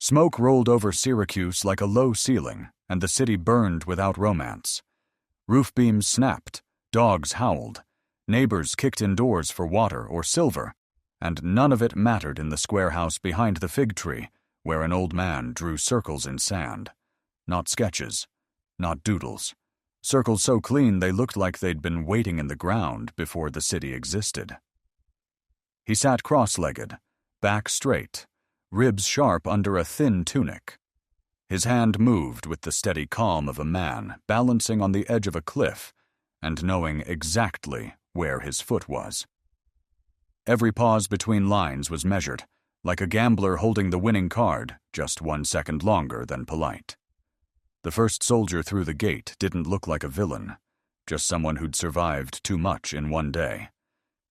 Smoke rolled over Syracuse like a low ceiling, and the city burned without romance. Roof beams snapped, dogs howled, neighbors kicked indoors for water or silver, and none of it mattered in the square house behind the fig tree, where an old man drew circles in sand. Not sketches, not doodles. Circles so clean they looked like they'd been waiting in the ground before the city existed. He sat cross-legged, back straight, ribs sharp under a thin tunic. His hand moved with the steady calm of a man balancing on the edge of a cliff and knowing exactly where his foot was. Every pause between lines was measured, like a gambler holding the winning card just 1 second longer than polite. The first soldier through the gate didn't look like a villain, just someone who'd survived too much in one day.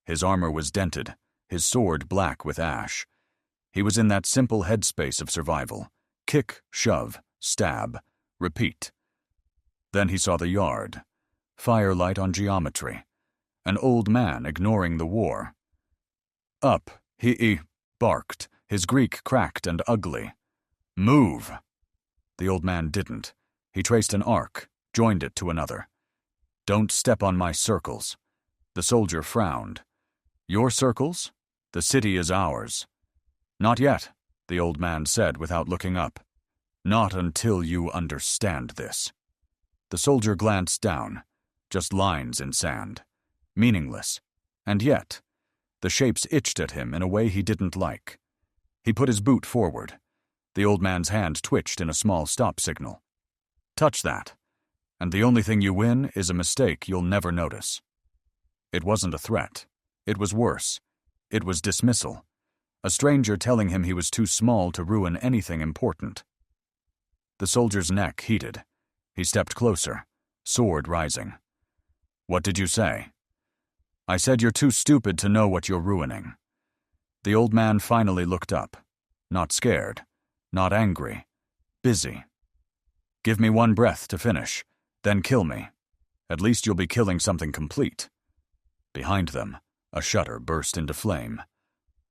His armor was dented, his sword black with ash. He was in that simple headspace of survival. Kick, shove, stab, repeat. Then he saw the yard. Firelight on geometry. An old man ignoring the war. Up, he barked, his Greek cracked and ugly. Move! The old man didn't. He traced an arc, joined it to another. Don't step on my circles. The soldier frowned. Your circles? The city is ours. Not yet, the old man said without looking up. Not until you understand this. The soldier glanced down. Just lines in sand. Meaningless. And yet, the shapes itched at him in a way he didn't like. He put his boot forward. The old man's hand twitched in a small stop signal. Touch that, and the only thing you win is a mistake you'll never notice. It wasn't a threat. It was worse. It was dismissal. A stranger telling him he was too small to ruin anything important. The soldier's neck heated. He stepped closer, sword rising. What did you say? I said you're too stupid to know what you're ruining. The old man finally looked up. Not scared. Not angry. Busy. Give me one breath to finish, then kill me. At least you'll be killing something complete. Behind them, a shutter burst into flame.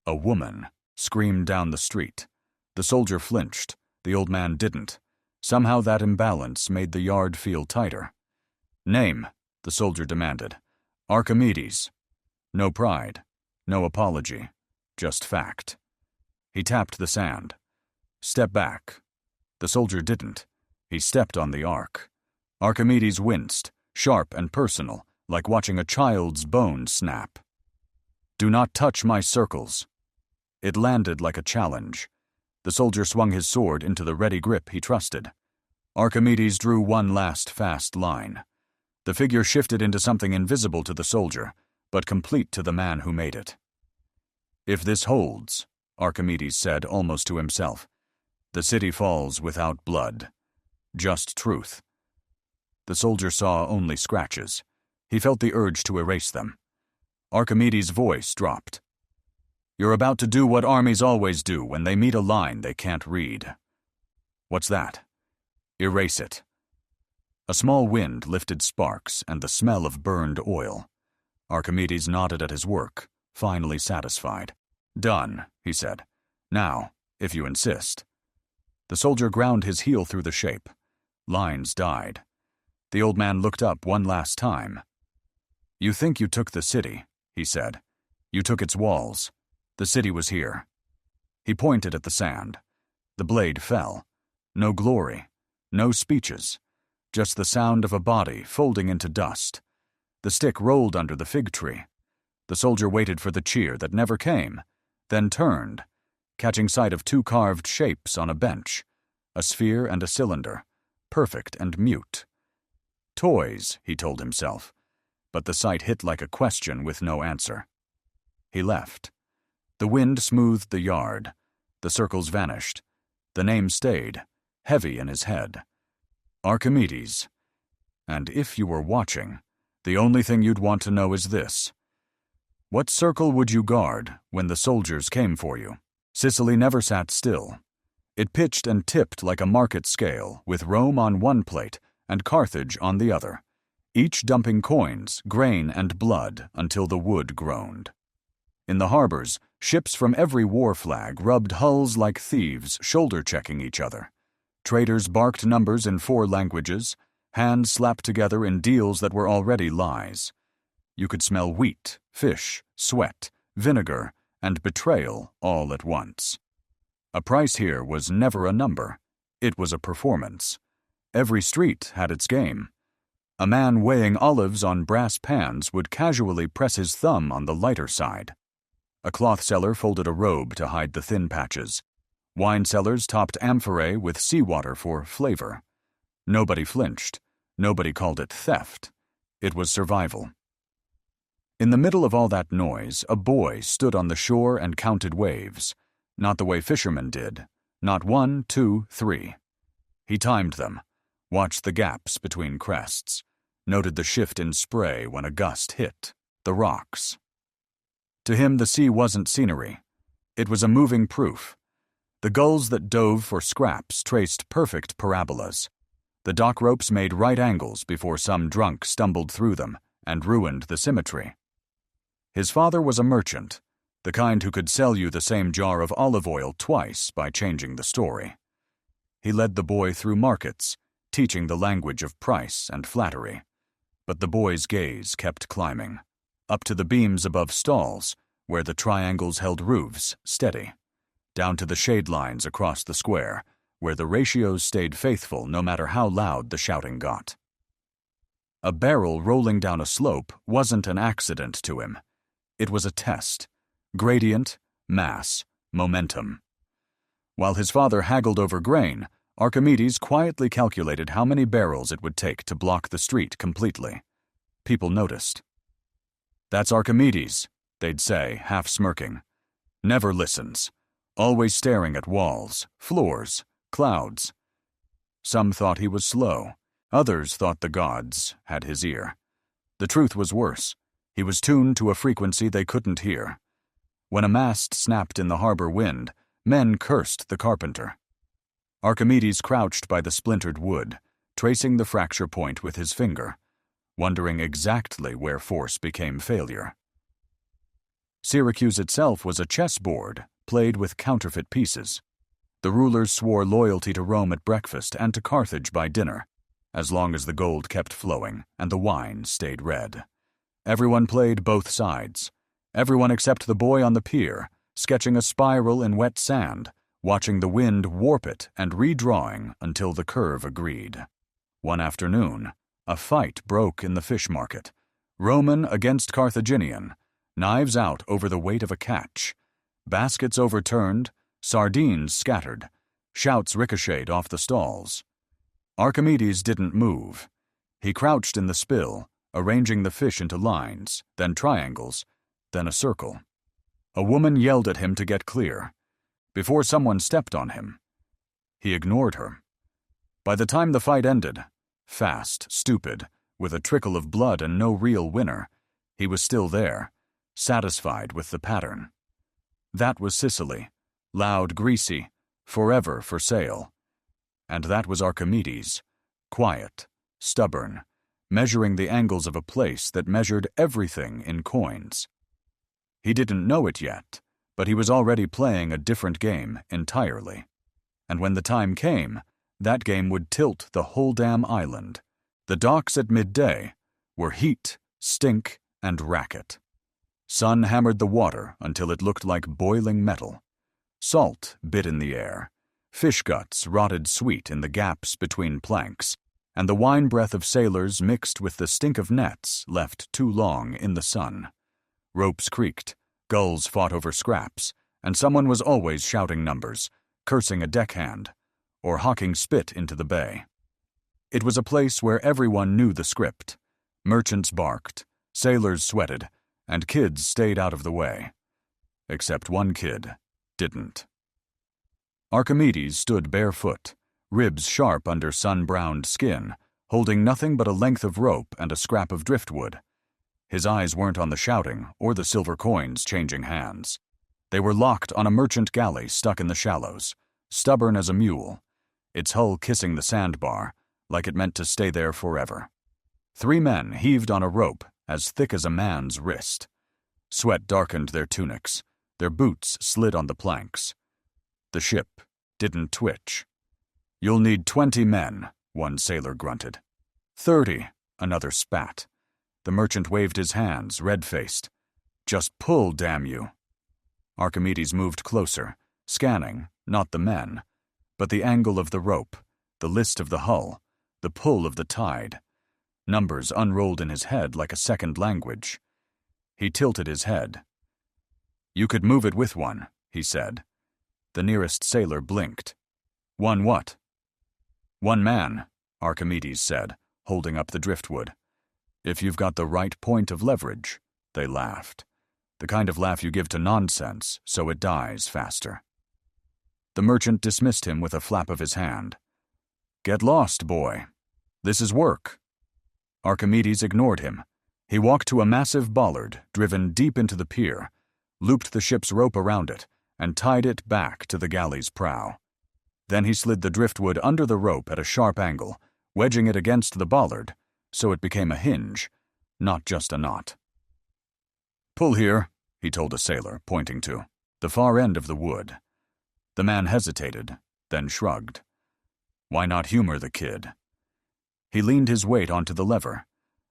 A woman screamed down the street. The soldier flinched. The old man didn't. Somehow that imbalance made the yard feel tighter. Name, the soldier demanded. Archimedes. No pride. No apology. Just fact. He tapped the sand. Step back. The soldier didn't. He stepped on the arc. Archimedes winced, sharp and personal, like watching a child's bone snap. Do not touch my circles. It landed like a challenge. The soldier swung his sword into the ready grip he trusted. Archimedes drew one last fast line. The figure shifted into something invisible to the soldier, but complete to the man who made it. If this holds, Archimedes said almost to himself, the city falls without blood. Just truth. The soldier saw only scratches. He felt the urge to erase them. Archimedes' voice dropped. You're about to do what armies always do when they meet a line they can't read. What's that? Erase it. A small wind lifted sparks and the smell of burned oil. Archimedes nodded at his work, finally satisfied. Done, he said. Now, if you insist. The soldier ground his heel through the shape. Lines died. The old man looked up one last time. You think you took the city, he said. You took its walls. The city was here. He pointed at the sand. The blade fell. No glory. No speeches. Just the sound of a body folding into dust. The stick rolled under the fig tree. The soldier waited for the cheer that never came, then turned, catching sight of two carved shapes on a bench, a sphere and a cylinder, perfect and mute. Toys, he told himself, but the sight hit like a question with no answer. He left. The wind smoothed the yard. The circles vanished. The name stayed, heavy in his head. Archimedes. And if you were watching, the only thing you'd want to know is this. What circle would you guard when the soldiers came for you? Sicily never sat still. It pitched and tipped like a market scale, with Rome on one plate and Carthage on the other, each dumping coins, grain, and blood until the wood groaned. In the harbors, ships from every war flag rubbed hulls like thieves, shoulder-checking each other. Traders barked numbers in 4 languages, hands slapped together in deals that were already lies. You could smell wheat, fish, sweat, vinegar, and betrayal all at once. A price here was never a number. It was a performance. Every street had its game. A man weighing olives on brass pans would casually press his thumb on the lighter side. A cloth seller folded a robe to hide the thin patches. Wine sellers topped amphorae with seawater for flavor. Nobody flinched. Nobody called it theft. It was survival. In the middle of all that noise, a boy stood on the shore and counted waves. Not the way fishermen did. Not 1, 2, 3. He timed them, watched the gaps between crests, noted the shift in spray when a gust hit the rocks. To him, the sea wasn't scenery. It was a moving proof. The gulls that dove for scraps traced perfect parabolas. The dock ropes made right angles before some drunk stumbled through them and ruined the symmetry. His father was a merchant, the kind who could sell you the same jar of olive oil twice by changing the story. He led the boy through markets, teaching the language of price and flattery. But the boy's gaze kept climbing, up to the beams above stalls, where the triangles held roofs steady, down to the shade lines across the square, where the ratios stayed faithful no matter how loud the shouting got. A barrel rolling down a slope wasn't an accident to him. It was a test. Gradient, mass, momentum. While his father haggled over grain, Archimedes quietly calculated how many barrels it would take to block the street completely. People noticed. "That's Archimedes," they'd say, half smirking. "Never listens. Always staring at walls, floors, clouds." Some thought he was slow. Others thought the gods had his ear. The truth was worse. He was tuned to a frequency they couldn't hear. When a mast snapped in the harbor wind, men cursed the carpenter. Archimedes crouched by the splintered wood, tracing the fracture point with his finger, wondering exactly where force became failure. Syracuse itself was a chessboard, played with counterfeit pieces. The rulers swore loyalty to Rome at breakfast and to Carthage by dinner, as long as the gold kept flowing and the wine stayed red. Everyone played both sides. Everyone except the boy on the pier, sketching a spiral in wet sand, watching the wind warp it and redrawing until the curve agreed. One afternoon, a fight broke in the fish market. Roman against Carthaginian, knives out over the weight of a catch. Baskets overturned, sardines scattered, shouts ricocheted off the stalls. Archimedes didn't move. He crouched in the spill, arranging the fish into lines, then triangles, then a circle. A woman yelled at him to get clear. Before someone stepped on him. He ignored her. By the time the fight ended, fast, stupid, with a trickle of blood and no real winner, he was still there, satisfied with the pattern. That was Sicily, loud, greasy, forever for sale. And that was Archimedes, quiet, stubborn, measuring the angles of a place that measured everything in coins. He didn't know it yet, but he was already playing a different game entirely. And when the time came, that game would tilt the whole damn island. The docks at midday were heat, stink, and racket. Sun hammered the water until it looked like boiling metal. Salt bit in the air. Fish guts rotted sweet in the gaps between planks, and the wine breath of sailors mixed with the stink of nets left too long in the sun. Ropes creaked, gulls fought over scraps, and someone was always shouting numbers, cursing a deckhand, or hawking spit into the bay. It was a place where everyone knew the script. Merchants barked, sailors sweated, and kids stayed out of the way. Except one kid didn't. Archimedes stood barefoot, ribs sharp under sun-browned skin, holding nothing but a length of rope and a scrap of driftwood. His eyes weren't on the shouting or the silver coins changing hands. They were locked on a merchant galley stuck in the shallows, stubborn as a mule, its hull kissing the sandbar, like it meant to stay there forever. 3 men heaved on a rope as thick as a man's wrist. Sweat darkened their tunics. Their boots slid on the planks. The ship didn't twitch. "You'll need 20 men," one sailor grunted. 30, another spat. The merchant waved his hands, red-faced. "Just pull, damn you." Archimedes moved closer, scanning, not the men, but the angle of the rope, the list of the hull, the pull of the tide. Numbers unrolled in his head like a second language. He tilted his head. "You could move it with one," he said. The nearest sailor blinked. "One what?" "One man," Archimedes said, holding up the driftwood. "If you've got the right point of leverage." They laughed. The kind of laugh you give to nonsense, so it dies faster. The merchant dismissed him with a flap of his hand. "Get lost, boy. This is work." Archimedes ignored him. He walked to a massive bollard driven deep into the pier, looped the ship's rope around it, and tied it back to the galley's prow. Then he slid the driftwood under the rope at a sharp angle, wedging it against the bollard, so it became a hinge, not just a knot. "Pull here," he told a sailor, pointing to the far end of the wood. The man hesitated, then shrugged. Why not humor the kid? He leaned his weight onto the lever.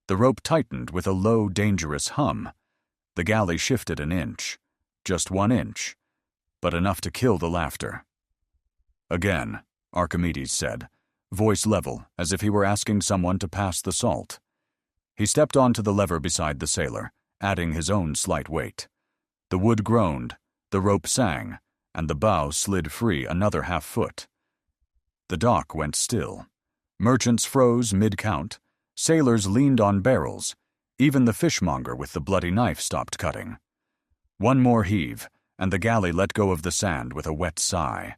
The rope tightened with a low, dangerous hum. The galley shifted an inch, just 1 inch, but enough to kill the laughter. "Again," Archimedes said, voice level, as if he were asking someone to pass the salt. He stepped onto the lever beside the sailor, adding his own slight weight. The wood groaned, the rope sang, and the bow slid free another half-foot. The dock went still. Merchants froze mid-count. Sailors leaned on barrels. Even the fishmonger with the bloody knife stopped cutting. One more heave, and the galley let go of the sand with a wet sigh.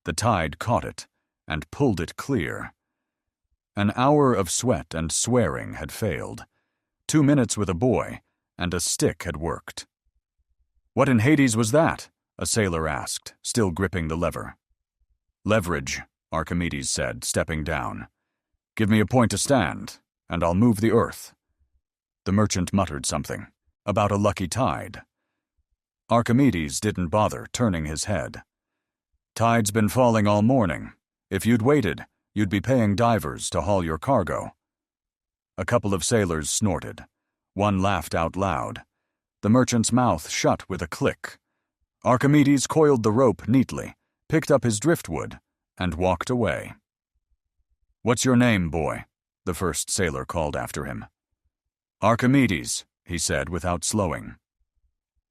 The tide caught it and pulled it clear. An hour of sweat and swearing had failed. 2 minutes with a boy, and a stick had worked. "What in Hades was that?" a sailor asked, still gripping the lever. "Leverage," Archimedes said, stepping down. "Give me a point to stand, and I'll move the earth." The merchant muttered something about a lucky tide. Archimedes didn't bother turning his head. "Tide's been falling all morning. If you'd waited, you'd be paying divers to haul your cargo." A couple of sailors snorted. One laughed out loud. The merchant's mouth shut with a click. Archimedes coiled the rope neatly, picked up his driftwood, and walked away. "What's your name, boy?" the first sailor called after him. "Archimedes," he said without slowing.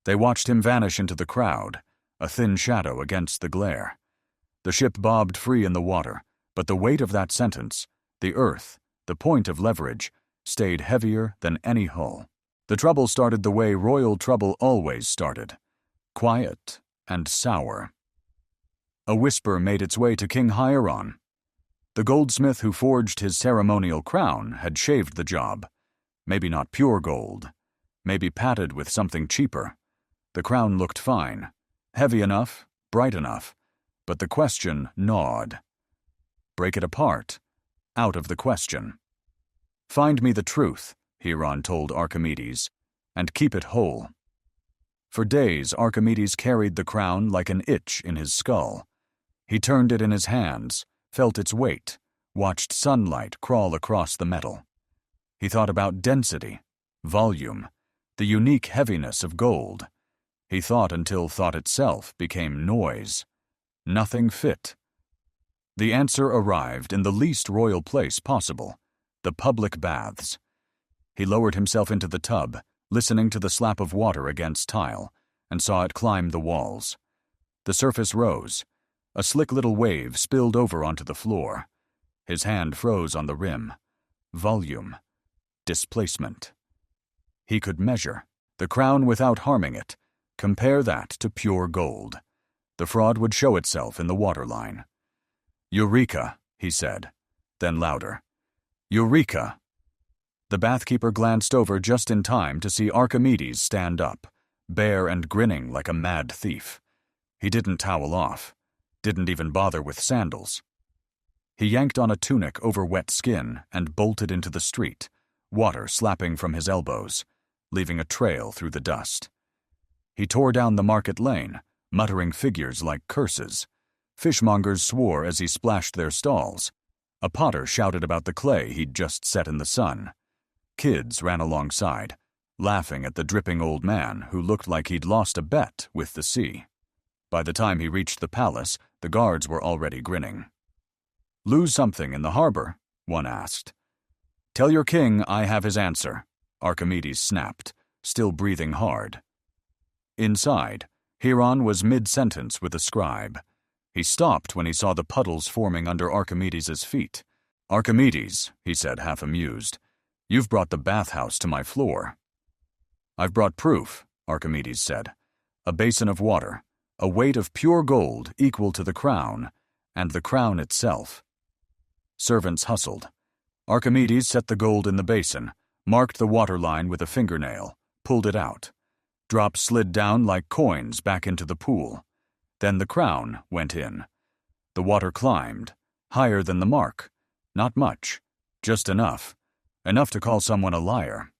They watched him vanish into the crowd, a thin shadow against the glare. The ship bobbed free in the water, but the weight of that sentence, the earth, the point of leverage, stayed heavier than any hull. The trouble started the way royal trouble always started, quiet and sour. A whisper made its way to King Hieron. The goldsmith who forged his ceremonial crown had shaved the job. Maybe not pure gold, maybe padded with something cheaper. The crown looked fine, heavy enough, bright enough, but the question gnawed. Break it apart, out of the question. "Find me the truth," Hieron told Archimedes, "and keep it whole." For days Archimedes carried the crown like an itch in his skull. He turned it in his hands, felt its weight, watched sunlight crawl across the metal. He thought about density, volume, the unique heaviness of gold. He thought until thought itself became noise. Nothing fit. The answer arrived in the least royal place possible, the public baths. He lowered himself into the tub, listening to the slap of water against tile, and saw it climb the walls. The surface rose. A slick little wave spilled over onto the floor. His hand froze on the rim. Volume. Displacement. He could measure the crown without harming it. Compare that to pure gold. The fraud would show itself in the waterline. "Eureka," he said, then louder. "Eureka!" The bathkeeper glanced over just in time to see Archimedes stand up, bare and grinning like a mad thief. He didn't towel off, didn't even bother with sandals. He yanked on a tunic over wet skin and bolted into the street, water slapping from his elbows, leaving a trail through the dust. He tore down the market lane, muttering figures like curses. Fishmongers swore as he splashed their stalls. A potter shouted about the clay he'd just set in the sun. Kids ran alongside, laughing at the dripping old man who looked like he'd lost a bet with the sea. By the time he reached the palace, the guards were already grinning. "Lose something in the harbor?" one asked. "Tell your king I have his answer," Archimedes snapped, still breathing hard. Inside, Hieron was mid-sentence with a scribe. He stopped when he saw the puddles forming under Archimedes' feet. "Archimedes," he said, half amused, "you've brought the bathhouse to my floor." "I've brought proof," Archimedes said. "A basin of water, a weight of pure gold equal to the crown, and the crown itself." Servants hustled. Archimedes set the gold in the basin, marked the water line with a fingernail, pulled it out. Drops slid down like coins back into the pool. Then the crown went in. The water climbed, higher than the mark. Not much, just enough. Enough to call someone a liar.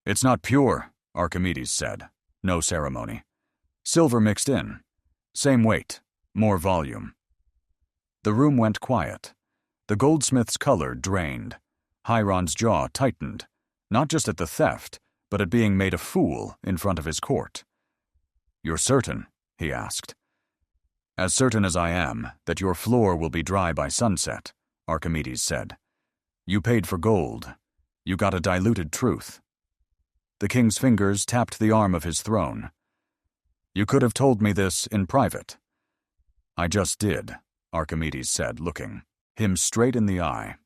"It's not pure," Archimedes said. No ceremony. "Silver mixed in. Same weight, more volume." The room went quiet. The goldsmith's color drained. Hieron's jaw tightened, not just at the theft, but at being made a fool in front of his court. "You're certain?" he asked. "As certain as I am that your floor will be dry by sunset," Archimedes said. "You paid for gold. You got a diluted truth." The king's fingers tapped the arm of his throne. "You could have told me this in private." "I just did," Archimedes said, looking him straight in the eye.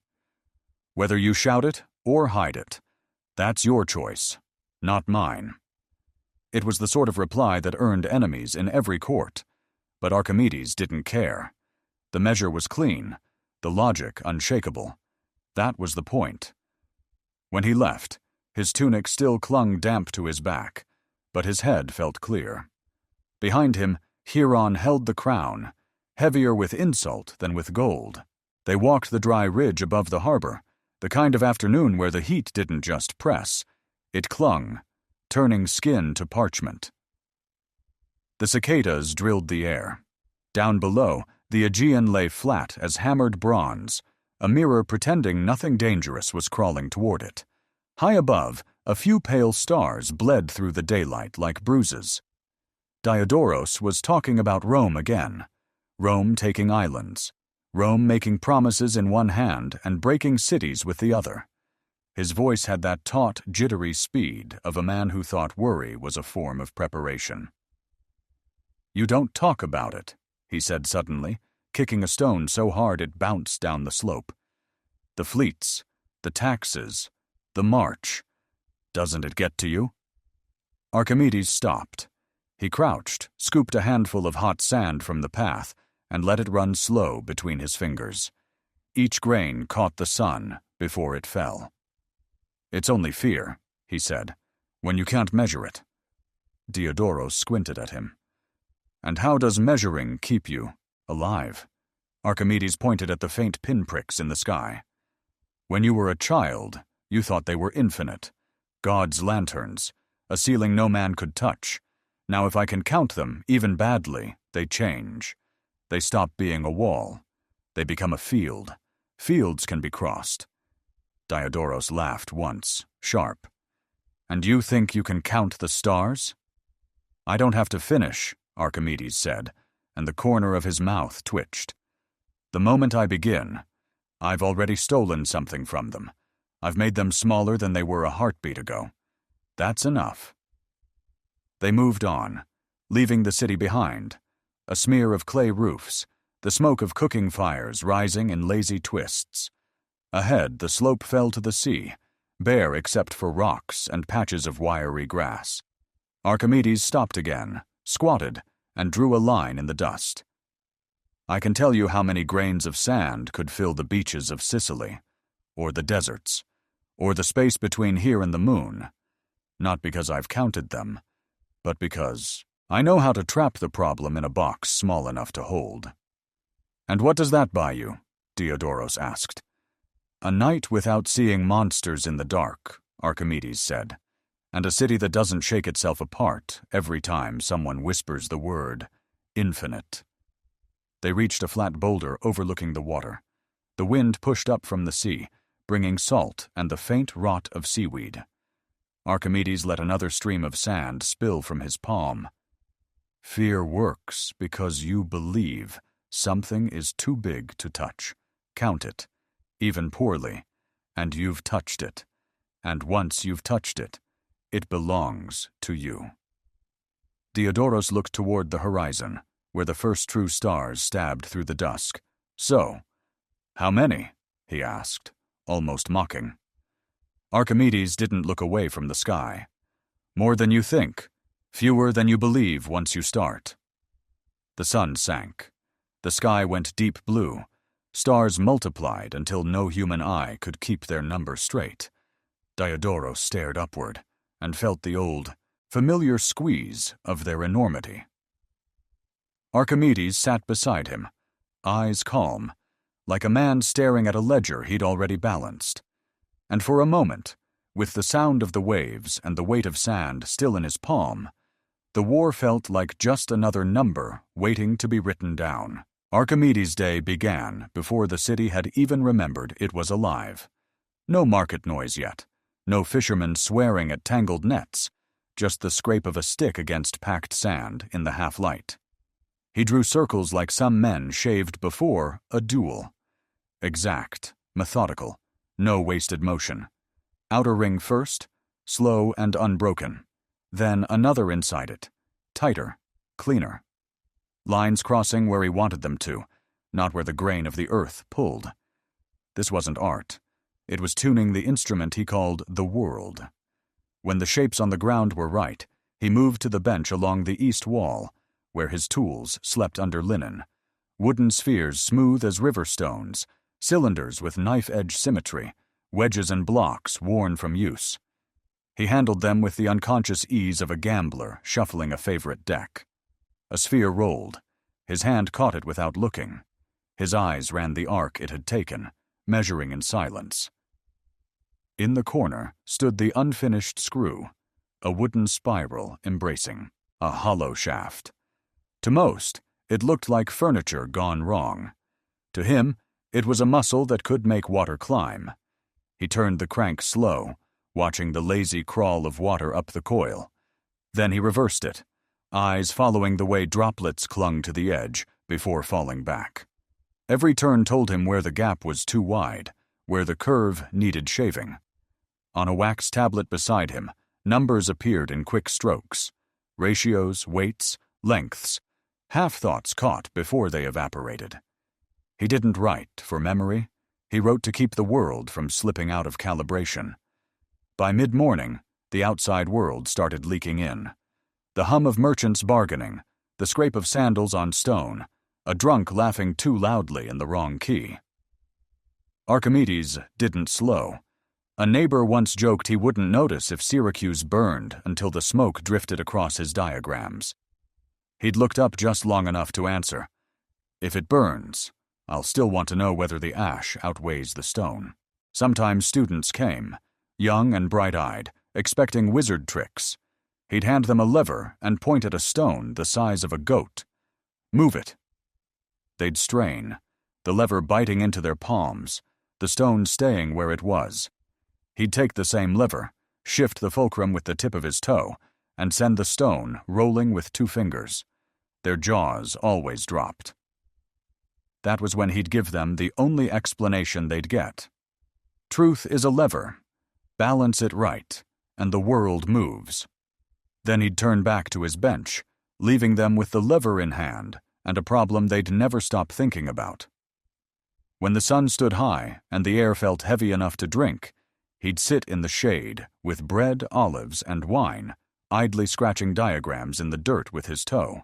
"Whether you shout it or hide it, that's your choice, not mine." It was the sort of reply that earned enemies in every court, but Archimedes didn't care. The measure was clean, the logic unshakable. That was the point. When he left, his tunic still clung damp to his back, but his head felt clear. Behind him, Hieron held the crown, heavier with insult than with gold. They walked the dry ridge above the harbor, the kind of afternoon where the heat didn't just press. It clung, turning skin to parchment. The cicadas drilled the air. Down below, the Aegean lay flat as hammered bronze, a mirror pretending nothing dangerous was crawling toward it. High above, a few pale stars bled through the daylight like bruises. Diodoros was talking about Rome again. Rome taking islands. Rome making promises in one hand and breaking cities with the other. His voice had that taut, jittery speed of a man who thought worry was a form of preparation. "You don't talk about it," he said suddenly, kicking a stone so hard it bounced down the slope. "The fleets, the taxes, the march. Doesn't it get to you?" Archimedes stopped. He crouched, scooped a handful of hot sand from the path, and let it run slow between his fingers. Each grain caught the sun before it fell. "It's only fear," he said, "when you can't measure it." Diodoros squinted at him. "And how does measuring keep you alive?" Archimedes pointed at the faint pinpricks in the sky. "When you were a child, you thought they were infinite. God's lanterns, a ceiling no man could touch. Now if I can count them, even badly, they change. They stop being a wall. They become a field. Fields can be crossed." Diodoros laughed once, sharp. "And you think you can count the stars?" "I don't have to finish," Archimedes said, and the corner of his mouth twitched. "The moment I begin, I've already stolen something from them. I've made them smaller than they were a heartbeat ago. That's enough." They moved on, leaving the city behind, a smear of clay roofs, the smoke of cooking fires rising in lazy twists. Ahead, the slope fell to the sea, bare except for rocks and patches of wiry grass. Archimedes stopped again, squatted, and drew a line in the dust. "I can tell you how many grains of sand could fill the beaches of Sicily, or the deserts, or the space between here and the moon. Not because I've counted them, but because I know how to trap the problem in a box small enough to hold." "And what does that buy you?" Diodoros asked. "A night without seeing monsters in the dark," Archimedes said. and a city that doesn't shake itself apart every time someone whispers the word infinite. They reached a flat boulder overlooking the water. The wind pushed up from the sea, bringing salt and the faint rot of seaweed. Archimedes let another stream of sand spill from his palm. Fear works because you believe something is too big to touch. Count it, even poorly, and you've touched it. And once you've touched it, it belongs to you. Diodorus looked toward the horizon, where the first true stars stabbed through the dusk. So, how many? He asked, almost mocking. Archimedes didn't look away from the sky. More than you think, fewer than you believe once you start. The sun sank. The sky went deep blue. Stars multiplied until no human eye could keep their number straight. Diodorus stared upward and felt the old, familiar squeeze of their enormity. Archimedes sat beside him, eyes calm, like a man staring at a ledger he'd already balanced. And for a moment, with the sound of the waves and the weight of sand still in his palm, the war felt like just another number waiting to be written down. Archimedes' day began before the city had even remembered it was alive. No market noise yet, no fishermen swearing at tangled nets, just the scrape of a stick against packed sand in the half-light. He drew circles like some men shaved before a duel. Exact, methodical, no wasted motion. Outer ring first, slow and unbroken. Then another inside it, tighter, cleaner. Lines crossing where he wanted them to, not where the grain of the earth pulled. This wasn't art. It was tuning the instrument he called the world. When the shapes on the ground were right, he moved to the bench along the east wall, where his tools slept under linen. Wooden spheres smooth as river stones, cylinders with knife-edge symmetry, wedges and blocks worn from use. He handled them with the unconscious ease of a gambler shuffling a favorite deck. A sphere rolled. His hand caught it without looking. His eyes ran the arc it had taken, measuring in silence. In the corner stood the unfinished screw, a wooden spiral embracing a hollow shaft. To most, it looked like furniture gone wrong. To him, it was a muscle that could make water climb. He turned the crank slow, watching the lazy crawl of water up the coil. Then he reversed it, eyes following the way droplets clung to the edge before falling back. Every turn told him where the gap was too wide, where the curve needed shaving. On a wax tablet beside him, numbers appeared in quick strokes. Ratios, weights, lengths, half-thoughts caught before they evaporated. He didn't write for memory. He wrote to keep the world from slipping out of calibration. By mid-morning, the outside world started leaking in. The hum of merchants bargaining, the scrape of sandals on stone, a drunk laughing too loudly in the wrong key. Archimedes didn't slow. A neighbor once joked he wouldn't notice if Syracuse burned until the smoke drifted across his diagrams. He'd looked up just long enough to answer, "If it burns, I'll still want to know whether the ash outweighs the stone." Sometimes students came, young and bright-eyed, expecting wizard tricks. He'd hand them a lever and point at a stone the size of a goat. "Move it." They'd strain, the lever biting into their palms, the stone staying where it was. He'd take the same lever, shift the fulcrum with the tip of his toe, and send the stone rolling with 2 fingers. Their jaws always dropped. That was when he'd give them the only explanation they'd get. Truth is a lever. Balance it right, and the world moves. Then he'd turn back to his bench, leaving them with the lever in hand and a problem they'd never stop thinking about. When the sun stood high and the air felt heavy enough to drink, he'd sit in the shade with bread, olives, and wine, idly scratching diagrams in the dirt with his toe.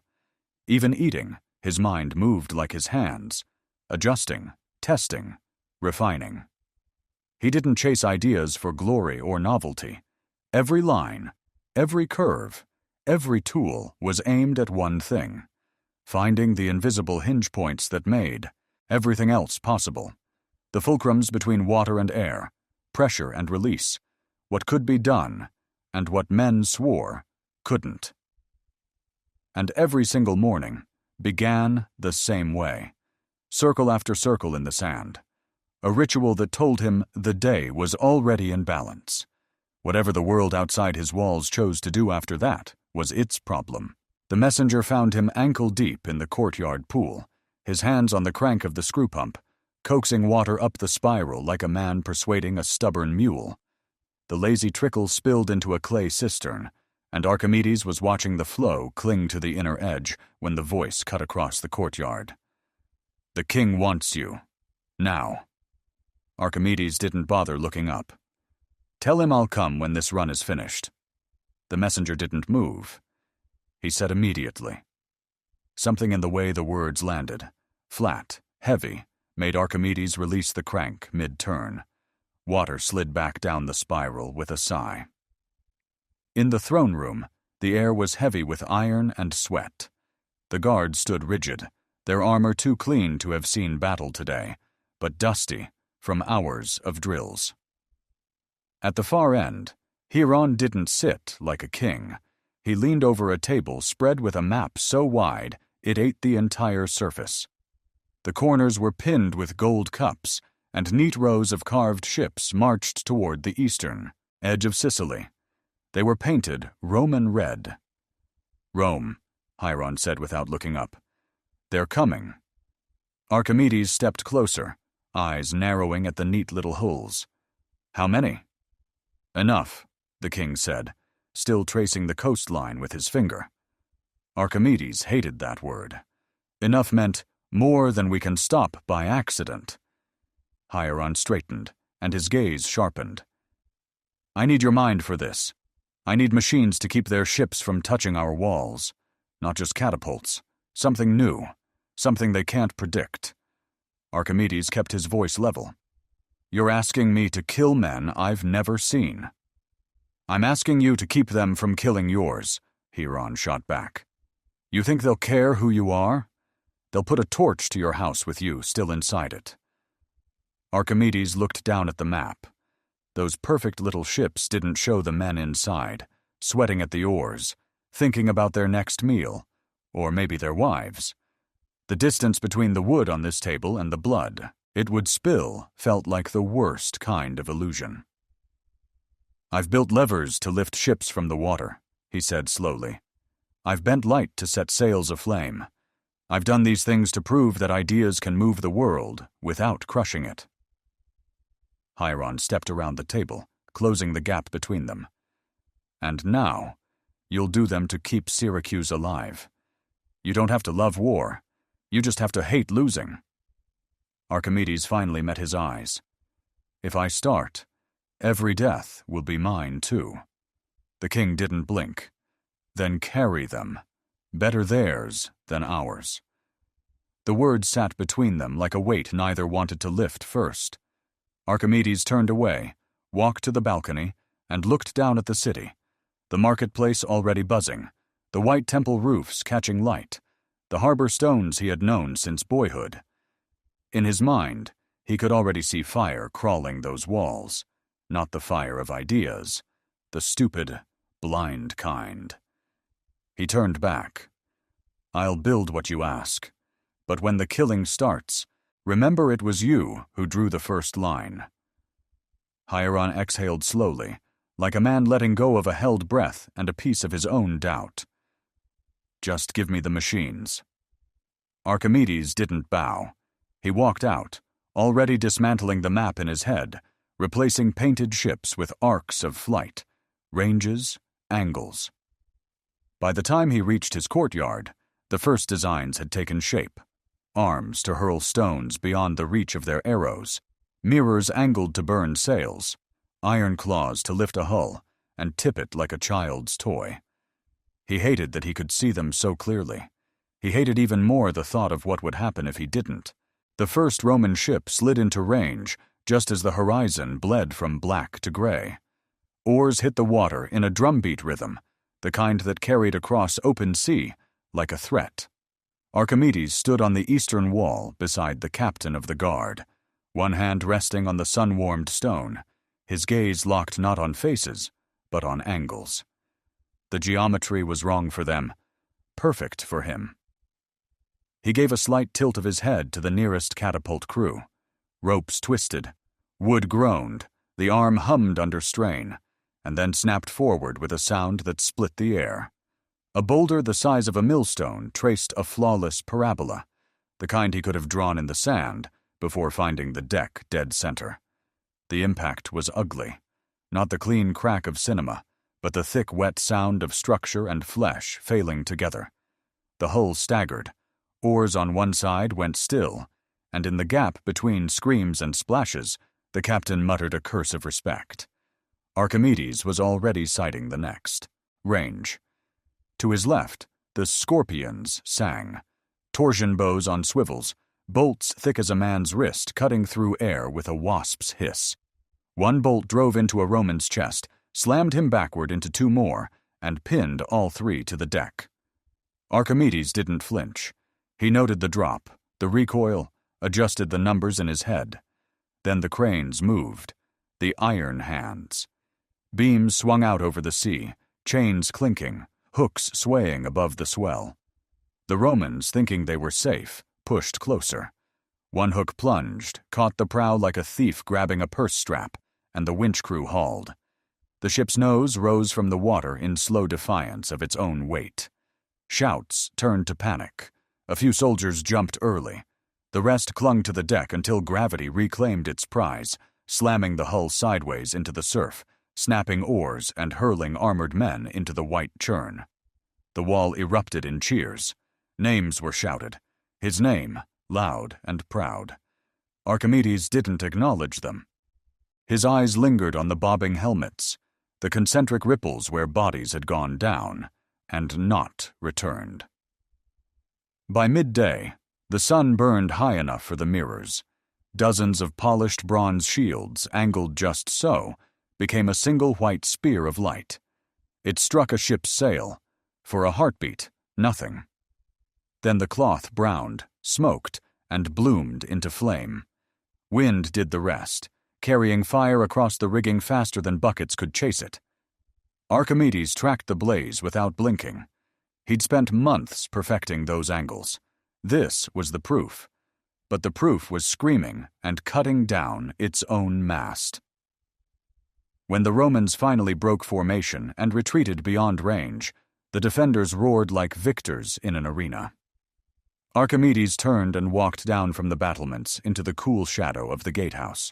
Even eating, his mind moved like his hands, adjusting, testing, refining. He didn't chase ideas for glory or novelty. Every line, every curve, every tool was aimed at one thing, finding the invisible hinge points that made everything else possible. The fulcrums between water and air, pressure and release, what could be done, and what men swore couldn't. And every single morning began the same way, circle after circle in the sand, a ritual that told him the day was already in balance. Whatever the world outside his walls chose to do after that was its problem. The messenger found him ankle-deep in the courtyard pool, his hands on the crank of the screw pump, coaxing water up the spiral like a man persuading a stubborn mule. The lazy trickle spilled into a clay cistern, and Archimedes was watching the flow cling to the inner edge when the voice cut across the courtyard. "The king wants you. Now." Archimedes didn't bother looking up. "Tell him I'll come when this run is finished." The messenger didn't move. He said immediately. Something in the way the words landed, flat, heavy, made Archimedes release the crank mid-turn. Water slid back down the spiral with a sigh. In the throne room, the air was heavy with iron and sweat. The guards stood rigid, their armor too clean to have seen battle today, but dusty from hours of drills. At the far end, Hieron didn't sit like a king. He leaned over a table spread with a map so wide it ate the entire surface. The corners were pinned with gold cups, and neat rows of carved ships marched toward the eastern edge of Sicily. They were painted Roman red. "Rome," Hieron said without looking up. "They're coming." Archimedes stepped closer, eyes narrowing at the neat little hulls. "How many?" "Enough," the king said, still tracing the coastline with his finger. Archimedes hated that word. Enough meant more than we can stop by accident. Hieron straightened, and his gaze sharpened. "I need your mind for this. I need machines to keep their ships from touching our walls. Not just catapults. Something new. Something they can't predict." Archimedes kept his voice level. "You're asking me to kill men I've never seen." "I'm asking you to keep them from killing yours," Hieron shot back. "You think they'll care who you are? They'll put a torch to your house with you still inside it." Archimedes looked down at the map. Those perfect little ships didn't show the men inside, sweating at the oars, thinking about their next meal, or maybe their wives. The distance between the wood on this table and the blood it would spill felt like the worst kind of illusion. "I've built levers to lift ships from the water," he said slowly. "I've bent light to set sails aflame. I've done these things to prove that ideas can move the world without crushing it." Hieron stepped around the table, closing the gap between them. "And now, you'll do them to keep Syracuse alive. You don't have to love war. You just have to hate losing." Archimedes finally met his eyes. "If I start, every death will be mine too." The king didn't blink. "Then carry them. Better theirs than ours." The words sat between them like a weight neither wanted to lift first. Archimedes turned away, walked to the balcony, and looked down at the city, the marketplace already buzzing, the white temple roofs catching light, the harbor stones he had known since boyhood. In his mind, he could already see fire crawling those walls, not the fire of ideas, the stupid, blind kind. He turned back. "I'll build what you ask, but when the killing starts, remember it was you who drew the first line." Hieron exhaled slowly, like a man letting go of a held breath and a piece of his own doubt. "Just give me the machines." Archimedes didn't bow. He walked out, already dismantling the map in his head, replacing painted ships with arcs of flight, ranges, angles. By the time he reached his courtyard, the first designs had taken shape. Arms to hurl stones beyond the reach of their arrows, mirrors angled to burn sails, iron claws to lift a hull and tip it like a child's toy. He hated that he could see them so clearly. He hated even more the thought of what would happen if he didn't. The first Roman ship slid into range just as the horizon bled from black to gray. Oars hit the water in a drumbeat rhythm, the kind that carried across open sea like a threat. Archimedes stood on the eastern wall beside the captain of the guard, one hand resting on the sun-warmed stone, his gaze locked not on faces, but on angles. The geometry was wrong for them, perfect for him. He gave a slight tilt of his head to the nearest catapult crew. Ropes twisted. Wood groaned. The arm hummed under strain, and then snapped forward with a sound that split the air. A boulder the size of a millstone traced a flawless parabola, the kind he could have drawn in the sand before finding the deck dead center. The impact was ugly. Not the clean crack of cinema, but the thick, wet sound of structure and flesh failing together. The hull staggered. Oars on one side went still, and in the gap between screams and splashes, the captain muttered a curse of respect. Archimedes was already sighting the next. Range. To his left, the scorpions sang. Torsion bows on swivels, bolts thick as a man's wrist cutting through air with a wasp's hiss. One bolt drove into a Roman's chest, slammed him backward into two more, and pinned all three to the deck. Archimedes didn't flinch. He noted the drop, the recoil, adjusted the numbers in his head. Then the cranes moved, the iron hands. Beams swung out over the sea, chains clinking, hooks swaying above the swell. The Romans, thinking they were safe, pushed closer. One hook plunged, caught the prow like a thief grabbing a purse strap, and the winch crew hauled. The ship's nose rose from the water in slow defiance of its own weight. Shouts turned to panic. A few soldiers jumped early. The rest clung to the deck until gravity reclaimed its prize, slamming the hull sideways into the surf, snapping oars and hurling armored men into the white churn. The wall erupted in cheers. Names were shouted. His name, loud and proud. Archimedes didn't acknowledge them. His eyes lingered on the bobbing helmets, the concentric ripples where bodies had gone down and not returned. By midday, the sun burned high enough for the mirrors. Dozens of polished bronze shields, angled just so, became a single white spear of light. It struck a ship's sail. For a heartbeat, nothing. Then the cloth browned, smoked, and bloomed into flame. Wind did the rest, carrying fire across the rigging faster than buckets could chase it. Archimedes tracked the blaze without blinking. He'd spent months perfecting those angles. This was the proof. But the proof was screaming and cutting down its own mast. When the Romans finally broke formation and retreated beyond range, the defenders roared like victors in an arena. Archimedes turned and walked down from the battlements into the cool shadow of the gatehouse.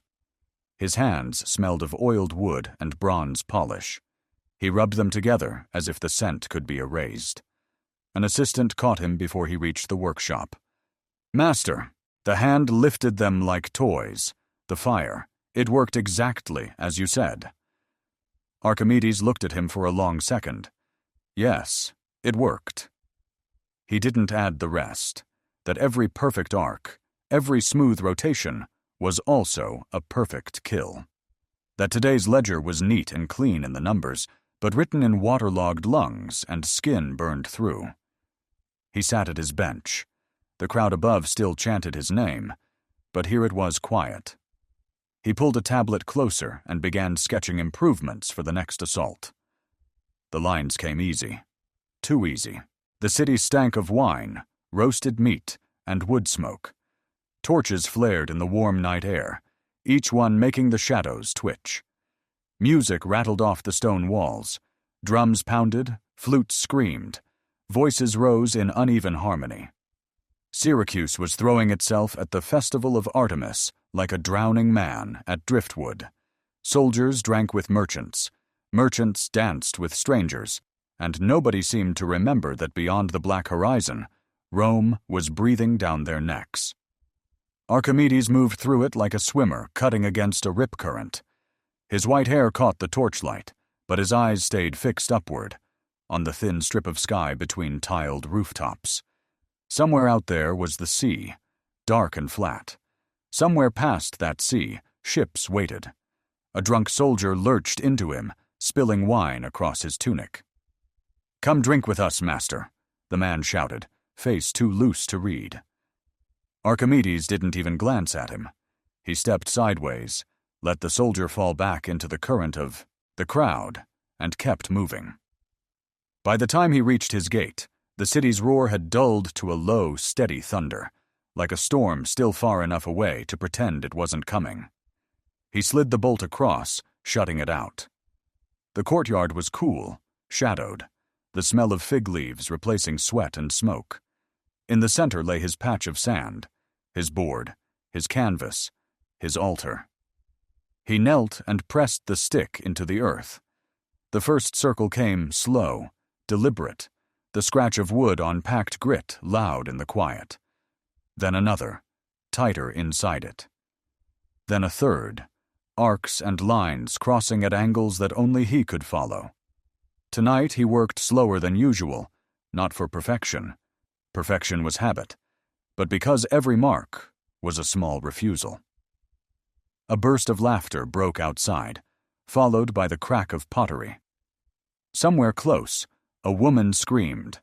His hands smelled of oiled wood and bronze polish. He rubbed them together as if the scent could be erased. An assistant caught him before he reached the workshop. "Master," the hand lifted them like toys. "The fire, it worked exactly as you said." Archimedes looked at him for a long second. Yes, it worked. He didn't add the rest, that every perfect arc, every smooth rotation, was also a perfect kill. That today's ledger was neat and clean in the numbers, but written in waterlogged lungs and skin burned through. He sat at his bench. The crowd above still chanted his name, but here it was quiet. He pulled a tablet closer and began sketching improvements for the next assault. The lines came easy. Too easy. The city stank of wine, roasted meat, and wood smoke. Torches flared in the warm night air, each one making the shadows twitch. Music rattled off the stone walls. Drums pounded, flutes screamed. Voices rose in uneven harmony. Syracuse was throwing itself at the festival of Artemis like a drowning man at driftwood. Soldiers drank with merchants. Merchants danced with strangers, and nobody seemed to remember that beyond the black horizon, Rome was breathing down their necks. Archimedes moved through it like a swimmer cutting against a rip current. His white hair caught the torchlight, but his eyes stayed fixed upward, on the thin strip of sky between tiled rooftops. Somewhere out there was the sea, dark and flat. Somewhere past that sea, ships waited. A drunk soldier lurched into him, spilling wine across his tunic. "Come drink with us, master," the man shouted, face too loose to read. Archimedes didn't even glance at him. He stepped sideways, let the soldier fall back into the current of the crowd, and kept moving. By the time he reached his gate, the city's roar had dulled to a low, steady thunder, like a storm still far enough away to pretend it wasn't coming. He slid the bolt across, shutting it out. The courtyard was cool, shadowed, the smell of fig leaves replacing sweat and smoke. In the center lay his patch of sand, his board, his canvas, his altar. He knelt and pressed the stick into the earth. The first circle came slow, deliberate, the scratch of wood on packed grit loud in the quiet. Then another, tighter inside it. Then a third, arcs and lines crossing at angles that only he could follow. Tonight he worked slower than usual, not for perfection. Perfection was habit, but because every mark was a small refusal. A burst of laughter broke outside, followed by the crack of pottery. Somewhere close, a woman screamed,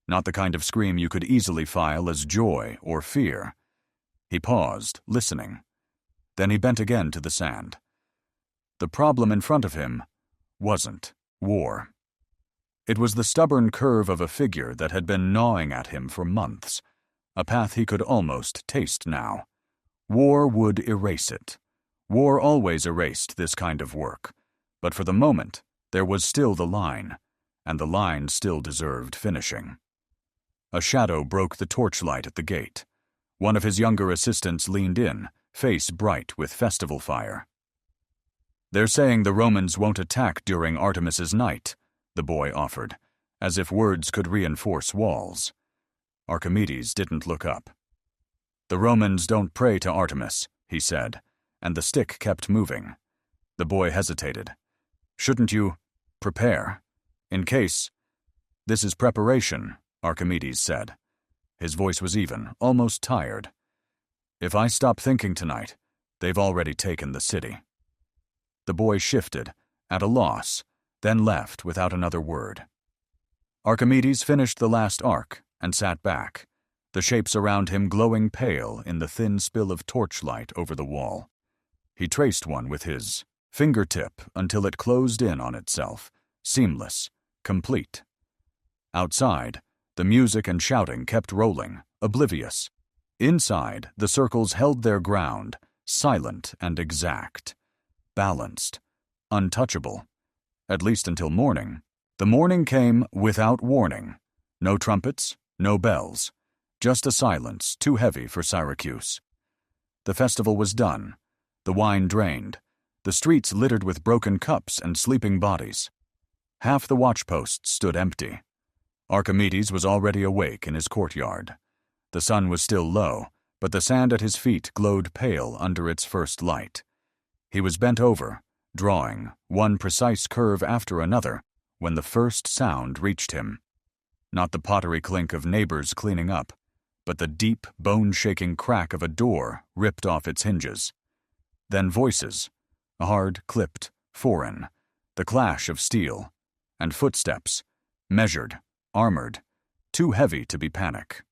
not the kind of scream you could easily file as joy or fear. He paused, listening. Then he bent again to the sand. The problem in front of him wasn't war. It was the stubborn curve of a figure that had been gnawing at him for months, a path he could almost taste now. War would erase it. War always erased this kind of work, but for the moment there was still the line, and the line still deserved finishing. A shadow broke the torchlight at the gate. One of his younger assistants leaned in, face bright with festival fire. "They're saying the Romans won't attack during Artemis's night," the boy offered, as if words could reinforce walls. Archimedes didn't look up. "The Romans don't pray to Artemis," he said, and the stick kept moving. The boy hesitated. "Shouldn't you prepare? In case—" "This is preparation," Archimedes said. His voice was even, almost tired. "If I stop thinking tonight, they've already taken the city." The boy shifted, at a loss, then left without another word. Archimedes finished the last arc and sat back, the shapes around him glowing pale in the thin spill of torchlight over the wall. He traced one with his fingertip until it closed in on itself, seamless, complete. Outside, the music and shouting kept rolling, oblivious. Inside, the circles held their ground, silent and exact, balanced, untouchable, at least until morning. The morning came without warning. No trumpets, no bells, just a silence too heavy for Syracuse. The festival was done, the wine drained, the streets littered with broken cups and sleeping bodies. Half the watchposts stood empty. Archimedes was already awake in his courtyard. The sun was still low, but the sand at his feet glowed pale under its first light. He was bent over, drawing, one precise curve after another, when the first sound reached him. Not the pottery clink of neighbors cleaning up, but the deep, bone-shaking crack of a door ripped off its hinges. Then voices, hard, clipped, foreign, the clash of steel, and footsteps, measured, armored, too heavy to be panic.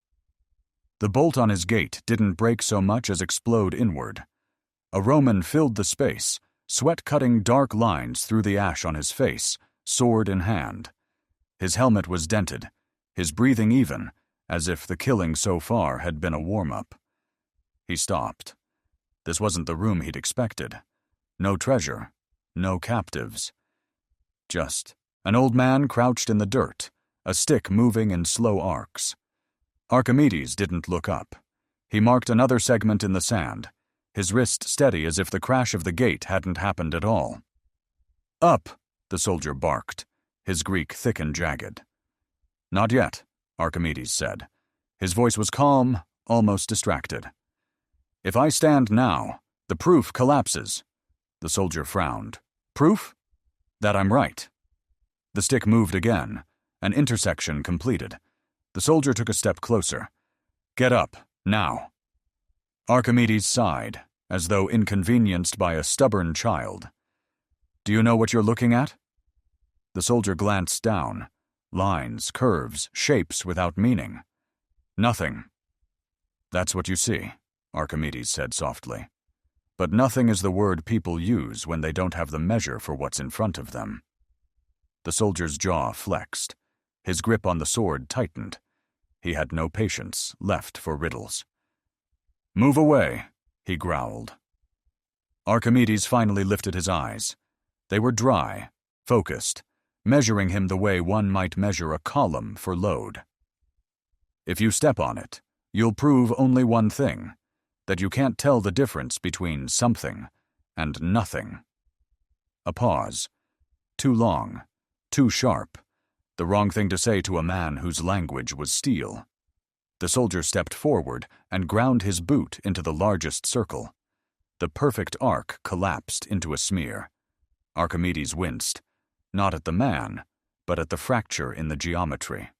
The bolt on his gate didn't break so much as explode inward. A Roman filled the space, sweat-cutting dark lines through the ash on his face, sword in hand. His helmet was dented, his breathing even, as if the killing so far had been a warm-up. He stopped. This wasn't the room he'd expected. No treasure, no captives. Just an old man crouched in the dirt, a stick moving in slow arcs. Archimedes didn't look up. He marked another segment in the sand, his wrist steady as if the crash of the gate hadn't happened at all. "Up!" the soldier barked, his Greek thick and jagged. "Not yet," Archimedes said. His voice was calm, almost distracted. "If I stand now, the proof collapses." The soldier frowned. "Proof?" "That I'm right." The stick moved again, an intersection completed. The soldier took a step closer. "Get up, now." Archimedes sighed, as though inconvenienced by a stubborn child. "Do you know what you're looking at?" The soldier glanced down. Lines, curves, shapes without meaning. "Nothing." "That's what you see," Archimedes said softly. "But nothing is the word people use when they don't have the measure for what's in front of them." The soldier's jaw flexed. His grip on the sword tightened. He had no patience left for riddles. "Move away," he growled. Archimedes finally lifted his eyes. They were dry, focused, measuring him the way one might measure a column for load. "If you step on it, you'll prove only one thing, that you can't tell the difference between something and nothing." A pause. Too long, too sharp, the wrong thing to say to a man whose language was steel. The soldier stepped forward and ground his boot into the largest circle. The perfect arc collapsed into a smear. Archimedes winced, not at the man, but at the fracture in the geometry.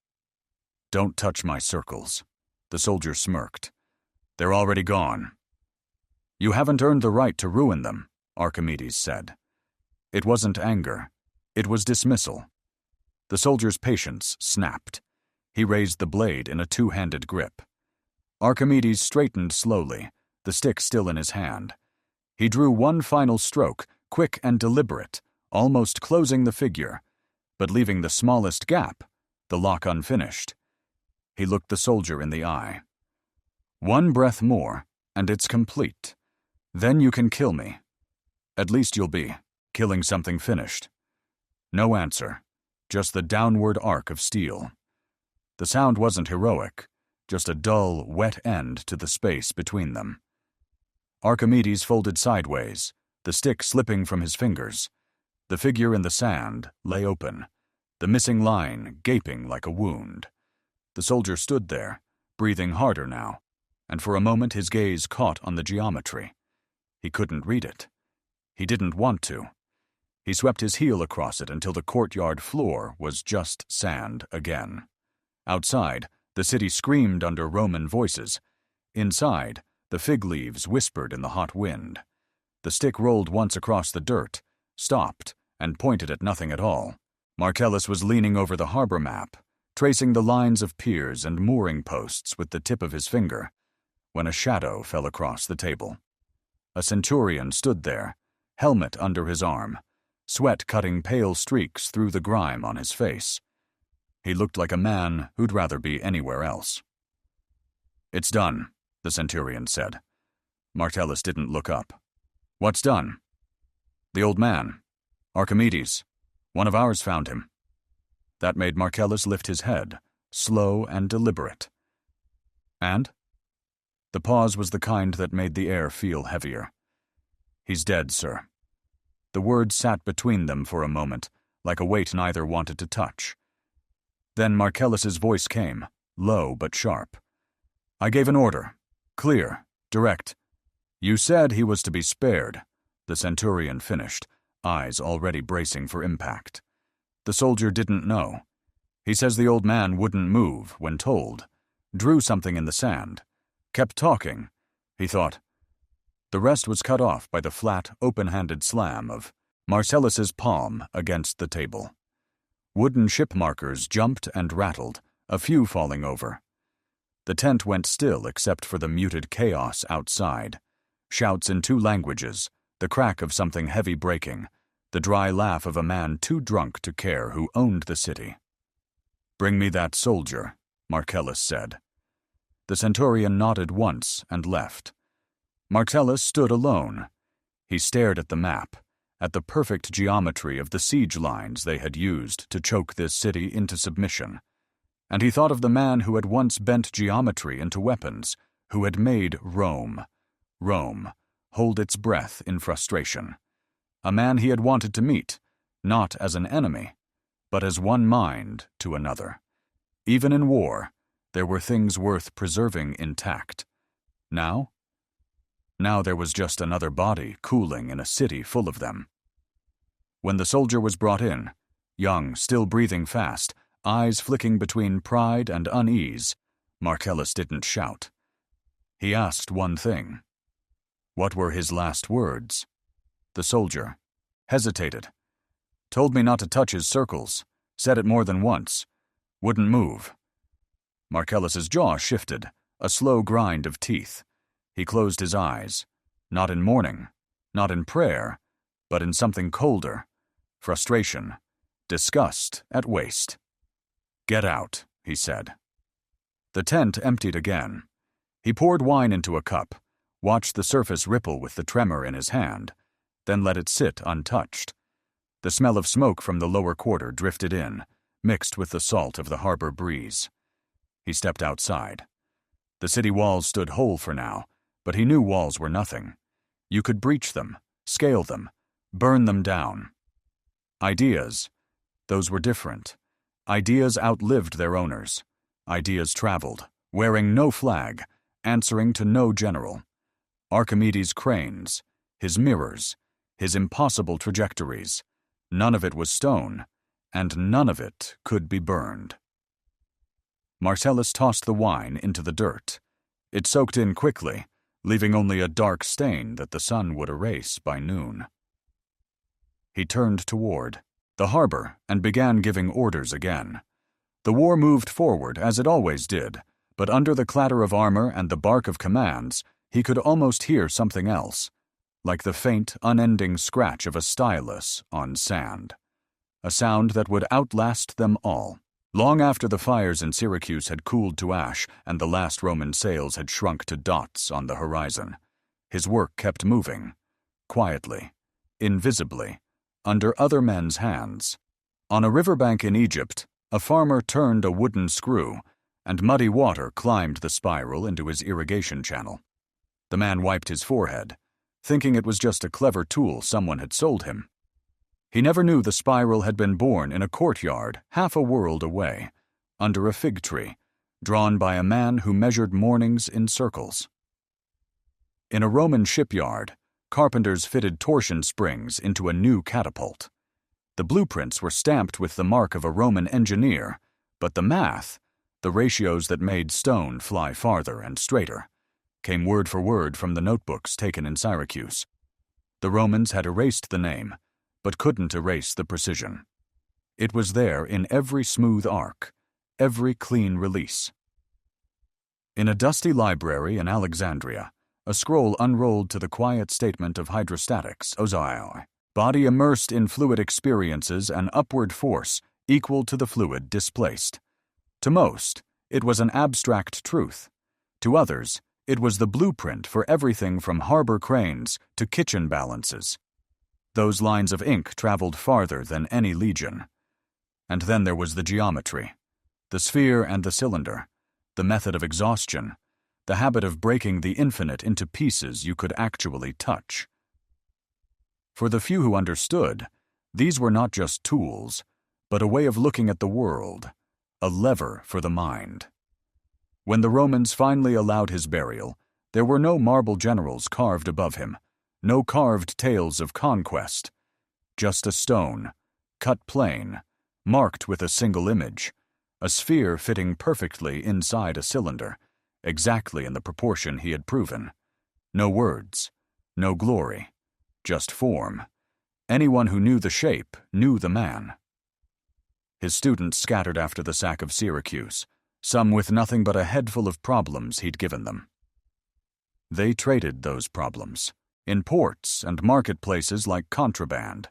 "Don't touch my circles," the soldier smirked. "They're already gone." "You haven't earned the right to ruin them," Archimedes said. It wasn't anger. It was dismissal. The soldier's patience snapped. He raised the blade in a two-handed grip. Archimedes straightened slowly, the stick still in his hand. He drew one final stroke, quick and deliberate, almost closing the figure, but leaving the smallest gap, the lock unfinished. He looked the soldier in the eye. "One breath more, and it's complete. Then you can kill me. At least you'll be killing something finished." No answer, just the downward arc of steel. The sound wasn't heroic, just a dull, wet end to the space between them. Archimedes folded sideways, the stick slipping from his fingers. The figure in the sand lay open, the missing line gaping like a wound. The soldier stood there, breathing harder now, and for a moment his gaze caught on the geometry. He couldn't read it. He didn't want to. He swept his heel across it until the courtyard floor was just sand again. Outside, the city screamed under Roman voices. Inside, the fig leaves whispered in the hot wind. The stick rolled once across the dirt, stopped, and pointed at nothing at all. Marcellus was leaning over the harbor map, tracing the lines of piers and mooring posts with the tip of his finger, when a shadow fell across the table. A centurion stood there, helmet under his arm, sweat cutting pale streaks through the grime on his face. He looked like a man who'd rather be anywhere else. "It's done," the centurion said. Marcellus didn't look up. "What's done?" "The old man. Archimedes. One of ours found him." That made Marcellus lift his head, slow and deliberate. "And?" The pause was the kind that made the air feel heavier. "He's dead, sir." The words sat between them for a moment, like a weight neither wanted to touch. Then Marcellus's voice came, low but sharp. "I gave an order. Clear, direct. You said he was to be spared," the centurion finished, eyes already bracing for impact. The soldier didn't know. He says the old man wouldn't move when told, drew something in the sand, kept talking. He thought. The rest was cut off by the flat, open-handed slam of Marcellus's palm against the table. Wooden ship markers jumped and rattled, a few falling over. The tent went still except for the muted chaos outside. Shouts in two languages, the crack of something heavy breaking, the dry laugh of a man too drunk to care who owned the city. "Bring me that soldier," Marcellus said. The centurion nodded once and left. Marcellus stood alone. He stared at the map, at the perfect geometry of the siege lines they had used to choke this city into submission. And he thought of the man who had once bent geometry into weapons, who had made Rome, hold its breath in frustration. A man he had wanted to meet, not as an enemy, but as one mind to another. Even in war, there were things worth preserving intact. Now there was just another body cooling in a city full of them. When the soldier was brought in, young, still breathing fast, eyes flicking between pride and unease, Marcellus didn't shout. He asked one thing. What were his last words? The soldier hesitated. Told me not to touch his circles, said it more than once. Wouldn't move. Marcellus's jaw shifted, a slow grind of teeth. He closed his eyes, not in mourning, not in prayer, but in something colder, frustration, disgust at waste. "Get out," he said. The tent emptied again. He poured wine into a cup, watched the surface ripple with the tremor in his hand, then let it sit untouched. The smell of smoke from the lower quarter drifted in, mixed with the salt of the harbor breeze. He stepped outside. The city walls stood whole for now, but he knew walls were nothing. You could breach them, scale them, burn them down. Ideas, those were different. Ideas outlived their owners. Ideas traveled, wearing no flag, answering to no general. Archimedes' cranes, his mirrors, his impossible trajectories. None of it was stone, and none of it could be burned. Marcellus tossed the wine into the dirt. It soaked in quickly, leaving only a dark stain that the sun would erase by noon. He turned toward the harbor and began giving orders again. The war moved forward as it always did, but under the clatter of armor and the bark of commands, he could almost hear something else, like the faint, unending scratch of a stylus on sand. A sound that would outlast them all. Long after the fires in Syracuse had cooled to ash and the last Roman sails had shrunk to dots on the horizon, his work kept moving, quietly, invisibly, under other men's hands. On a riverbank in Egypt, a farmer turned a wooden screw, and muddy water climbed the spiral into his irrigation channel. The man wiped his forehead, thinking it was just a clever tool someone had sold him. He never knew the spiral had been born in a courtyard half a world away, under a fig tree, drawn by a man who measured mornings in circles. In a Roman shipyard, carpenters fitted torsion springs into a new catapult. The blueprints were stamped with the mark of a Roman engineer, but the math, the ratios that made stone fly farther and straighter, came word for word from the notebooks taken in Syracuse. The Romans had erased the name, but couldn't erase the precision. It was there in every smooth arc, every clean release. In a dusty library in Alexandria, a scroll unrolled to the quiet statement of hydrostatics, body immersed in fluid experiences an upward force equal to the fluid displaced. To most, it was an abstract truth. To others, it was the blueprint for everything from harbor cranes to kitchen balances. Those lines of ink traveled farther than any legion. And then there was the geometry, the sphere and the cylinder, the method of exhaustion, the habit of breaking the infinite into pieces you could actually touch. For the few who understood, these were not just tools, but a way of looking at the world, a lever for the mind. When the Romans finally allowed his burial, there were no marble generals carved above him, no carved tales of conquest, just a stone, cut plain, marked with a single image, a sphere fitting perfectly inside a cylinder, exactly in the proportion he had proven. No words, no glory, just form. Anyone who knew the shape knew the man. His students scattered after the sack of Syracuse, some with nothing but a head full of problems he'd given them. They traded those problems, in ports and marketplaces like contraband,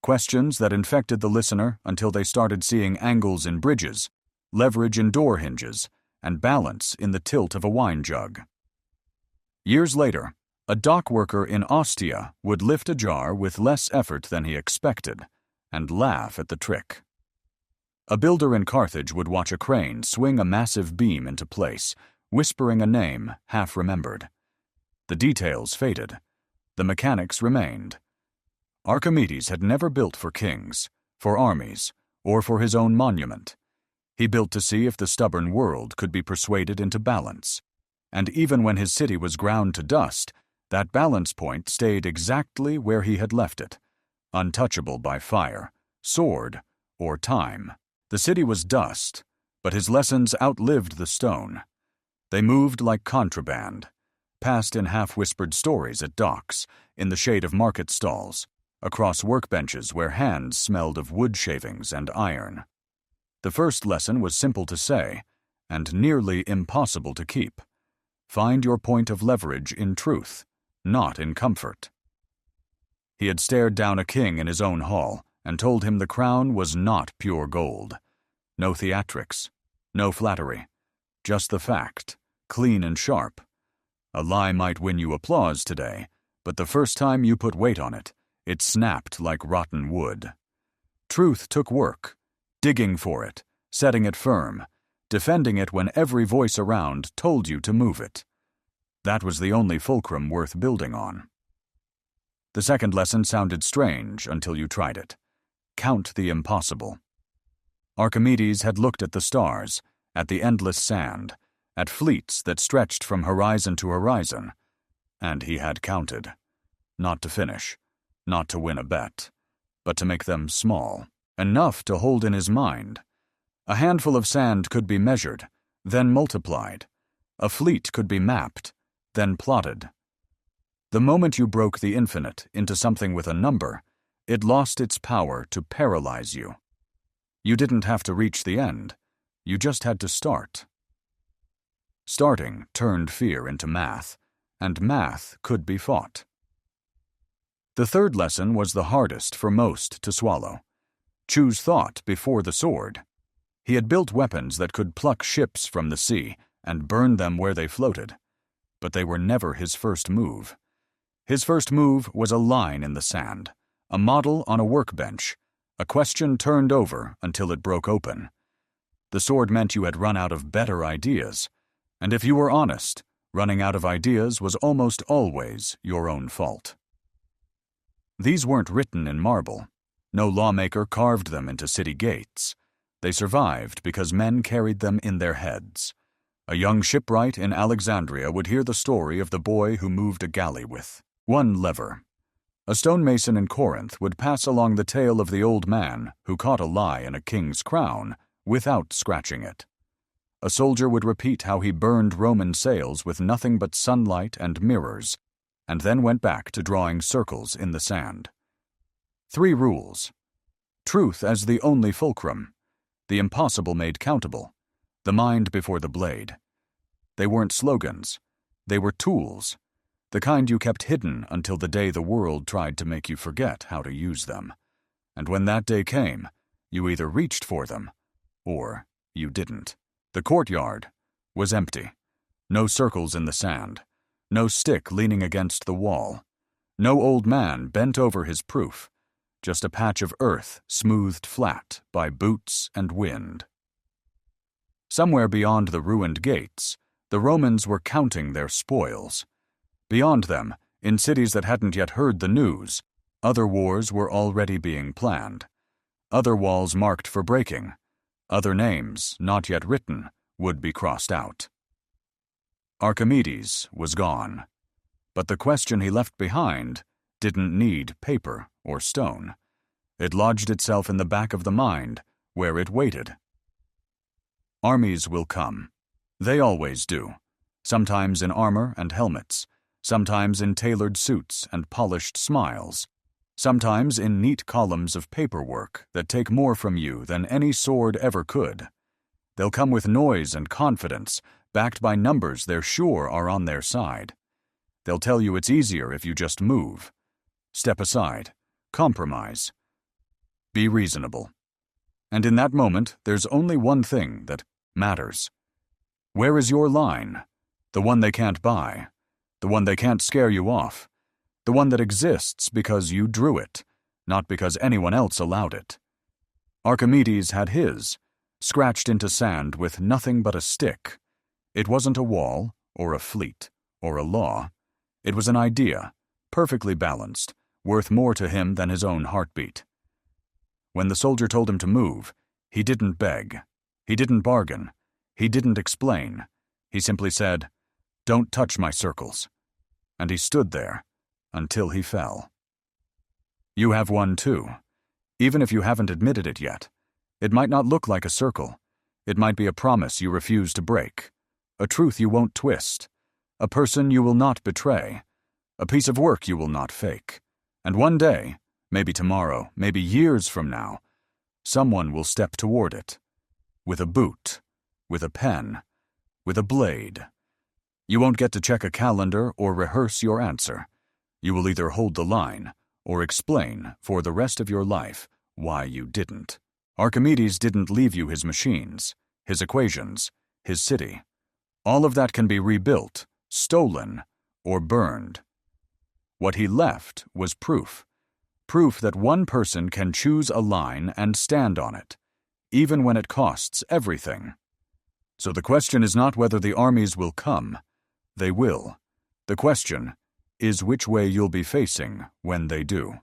questions that infected the listener until they started seeing angles in bridges, leverage in door hinges, and balance in the tilt of a wine jug. Years later, a dock worker in Ostia would lift a jar with less effort than he expected and laugh at the trick. A builder in Carthage would watch a crane swing a massive beam into place, whispering a name half remembered. The details faded. The mechanics remained. Archimedes had never built for kings, for armies, or for his own monument. He built to see if the stubborn world could be persuaded into balance. And even when his city was ground to dust, that balance point stayed exactly where he had left it, untouchable by fire, sword, or time. The city was dust, but his lessons outlived the stone. They moved like contraband, passed in half-whispered stories at docks, in the shade of market stalls, across workbenches where hands smelled of wood shavings and iron. The first lesson was simple to say, and nearly impossible to keep. Find your point of leverage in truth, not in comfort. He had stared down a king in his own hall and told him the crown was not pure gold. No theatrics, no flattery, just the fact, clean and sharp. A lie might win you applause today, but the first time you put weight on it, it snapped like rotten wood. Truth took work, digging for it, setting it firm, defending it when every voice around told you to move it. That was the only fulcrum worth building on. The second lesson sounded strange until you tried it. Count the impossible. Archimedes had looked at the stars, at the endless sand, at fleets that stretched from horizon to horizon, and he had counted. Not to finish, not to win a bet, but to make them small, enough to hold in his mind. A handful of sand could be measured, then multiplied. A fleet could be mapped, then plotted. The moment you broke the infinite into something with a number, it lost its power to paralyze you. You didn't have to reach the end, you just had to start. Starting turned fear into math, and math could be fought. The third lesson was the hardest for most to swallow. Choose thought before the sword. He had built weapons that could pluck ships from the sea and burn them where they floated, but they were never his first move. His first move was a line in the sand, a model on a workbench, a question turned over until it broke open. The sword meant you had run out of better ideas, and if you were honest, running out of ideas was almost always your own fault. These weren't written in marble. No lawmaker carved them into city gates. They survived because men carried them in their heads. A young shipwright in Alexandria would hear the story of the boy who moved a galley with one lever. A stonemason in Corinth would pass along the tale of the old man who caught a lie in a king's crown without scratching it. A soldier would repeat how he burned Roman sails with nothing but sunlight and mirrors, and then went back to drawing circles in the sand. 3 rules. Truth as the only fulcrum. The impossible made countable. The mind before the blade. They weren't slogans. They were tools. The kind you kept hidden until the day the world tried to make you forget how to use them. And when that day came, you either reached for them, or you didn't. The courtyard was empty. No circles in the sand. No stick leaning against the wall. No old man bent over his proof. Just a patch of earth smoothed flat by boots and wind. Somewhere beyond the ruined gates, the Romans were counting their spoils. Beyond them, in cities that hadn't yet heard the news, other wars were already being planned. Other walls marked for breaking. Other names, not yet written, would be crossed out. Archimedes was gone. But the question he left behind didn't need paper or stone. It lodged itself in the back of the mind, where it waited. Armies will come. They always do. Sometimes in armor and helmets. Sometimes in tailored suits and polished smiles. Sometimes in neat columns of paperwork that take more from you than any sword ever could. They'll come with noise and confidence, backed by numbers they're sure are on their side. They'll tell you it's easier if you just move. Step aside. Compromise. Be reasonable. And in that moment, there's only one thing that matters. Where is your line? The one they can't buy. The one they can't scare you off. The one that exists because you drew it, not because anyone else allowed it. Archimedes had his, scratched into sand with nothing but a stick. It wasn't a wall, or a fleet, or a law. It was an idea, perfectly balanced, worth more to him than his own heartbeat. When the soldier told him to move, he didn't beg. He didn't bargain. He didn't explain. He simply said, "Don't touch my circles." And he stood there until he fell. You have one too, even if you haven't admitted it yet. It might not look like a circle. It might be a promise you refuse to break, a truth you won't twist, a person you will not betray, a piece of work you will not fake. And one day, maybe tomorrow, maybe years from now, someone will step toward it. With a boot, with a pen, with a blade. You won't get to check a calendar or rehearse your answer. You will either hold the line or explain for the rest of your life why you didn't. Archimedes didn't leave you his machines, his equations, his city. All of that can be rebuilt, stolen, or burned. What he left was proof. Proof that one person can choose a line and stand on it, even when it costs everything. So the question is not whether the armies will come. They will. The question is which way you'll be facing when they do.